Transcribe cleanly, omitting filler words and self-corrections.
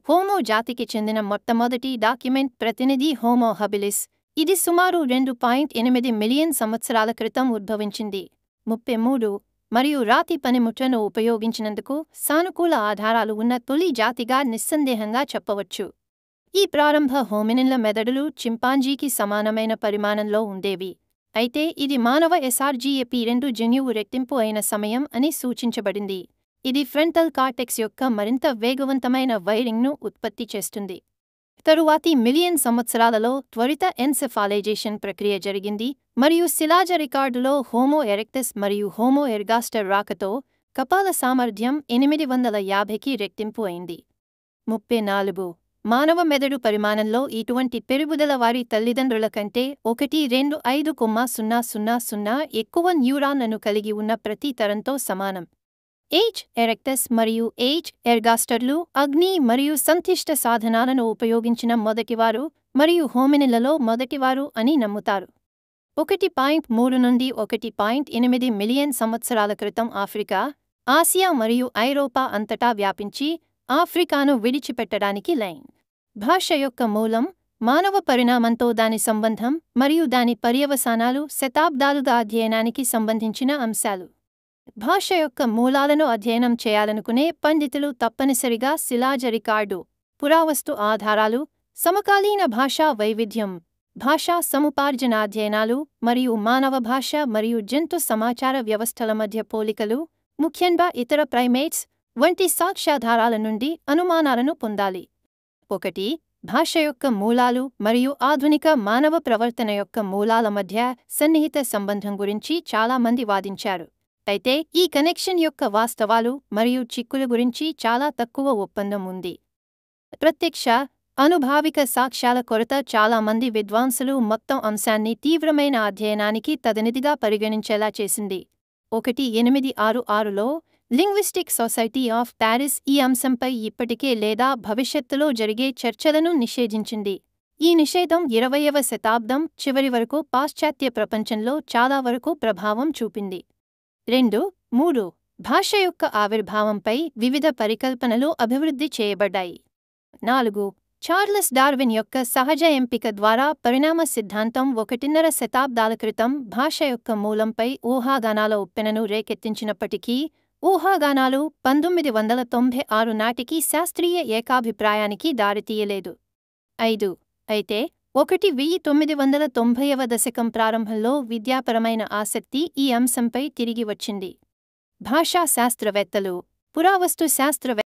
Homo జాతికి చెందిన మొట్టమొదటి డాక్యుమెంట్ ప్రతినిధి హోమో హబిలిస్. ఇది సుమారు 2.8 మిలియన్ సంవత్సరాల క్రితం ఉద్భవించింది. 33 మరియు రాతి పనిముట్లను ఉపయోగించినందుకు సానుకూల ఆధారాలు ఉన్న తొలి జాతిగా నిస్సందేహంగా చెప్పవచ్చు. ఈ ప్రారంభ హోమినిన్ల మెదడులు చింపాంజీకి సమానమైన పరిమాణంలో ఉండేవి, అయితే ఇది మానవ SRGAP2 జన్యువు రెట్టింపు అయిన సమయం అని సూచించబడింది. ఇది ఫ్రంటల్ కార్టెక్స్ యొక్క మరింత వేగవంతమైన వైరింగ్ను ఉత్పత్తి చేస్తుంది. తరువాతి మిలియన్ సంవత్సరాలలో త్వరిత ఎన్సెఫాలైజేషన్ ప్రక్రియ జరిగింది మరియు శిలాజ రికార్డులో హోమో ఎరెక్టస్ మరియు హోమో ఎర్గాస్టర్ రాకతో కపాల సామర్థ్యం 850కి రెట్టింపు అయింది. 34 మానవ మెదడు పరిమాణంలో ఇటువంటి పెరుగుదల వారి తల్లిదండ్రుల కంటే 1.25,000 ఎక్కువ న్యూరాన్లను కలిగి ఉన్న ప్రతి తరంతో సమానం. H. ఎరెక్టస్ మరియు H. ఎర్గాస్టర్లు అగ్ని మరియు సంక్లిష్ట సాధనాలను ఉపయోగించిన మొదటివారు మరియు హోమినిన్లలో మొదటివారు అని నమ్ముతారు. 1.3 నుండి 1.8 మిలియన్ సంవత్సరాల క్రితం ఆఫ్రికా, ఆసియా మరియు ఐరోపా అంతటా వ్యాపించి ఆఫ్రికాను విడిచిపెట్టడానికి లైన్. భాష యొక్క మూలం, మానవ పరిణామంతో దాని సంబంధం మరియు దాని పర్యవసానాలు శతాబ్దాలుగా అధ్యయనానికి సంబంధించిన అంశాలు. భాష యొక్క మూలాలను అధ్యయనం చేయాలనుకునే పండితులు తప్పనిసరిగా శిలాజ రికార్డు, పురావస్తు ఆధారాలు, సమకాలీన భాషా వైవిధ్యం, భాషా సముపార్జన అధ్యయనాలు మరియు మానవ భాష మరియు జంతు సమాచార వ్యవస్థల మధ్య పోలికలు, ముఖ్యంగా ఇతర ప్రైమేట్స్ వంటి సాక్ష్యాధారాల నుండి అనుమానాలను పొందాలి. 1. భాష యొక్క మూలాలు మరియు ఆధునిక మానవ ప్రవర్తన యొక్క మూలాల మధ్య సన్నిహిత సంబంధం గురించి చాలామంది వాదించారు, అయితే ఈ కనెక్షన్ యొక్క వాస్తవాలు మరియు చిక్కుల గురించి చాలా తక్కువ ఒప్పందం ఉంది. ప్రత్యక్ష, అనుభావిక సాక్ష్యాల కొరత చాలామంది విద్వాంసులు మొత్తం అంశాన్ని తీవ్రమైన అధ్యయనానికి తదనిదిగా పరిగణించేలా చేసింది. 1866లో లింగ్విస్టిక్ సొసైటీ ఆఫ్ ప్యారిస్ ఈ అంశంపై ఇప్పటికే లేదా భవిష్యత్తులో జరిగే చర్చలను నిషేధించింది. ఈ నిషేధం 20వ శతాబ్దం చివరి వరకు పాశ్చాత్య ప్రపంచంలో చాలా వరకు ప్రభావం చూపింది. 2. 3. భాష యొక్క ఆవిర్భావంపై వివిధ పరికల్పనలు అభివృద్ధి చేయబడ్డాయి. 4. చార్లెస్ డార్విన్ యొక్క సహజ ఎంపిక ద్వారా పరిణామ సిద్ధాంతం 1.5 శతాబ్దాల క్రితం భాష యొక్క మూలంపై ఊహాగానాల ఉప్పెనను రేకెత్తించినప్పటికీ, ఊహాగానాలు 1996 నాటికి శాస్త్రీయ ఏకాభిప్రాయానికి దారితీయలేదు. 5. అయితే 1990వ దశకం ప్రారంభంలో విద్యాపరమైన ఆసక్తి ఈ అంశంపై తిరిగి వచ్చింది. భాషా శాస్త్రవేత్తలు, పురావస్తు శాస్త్రవేత్తలు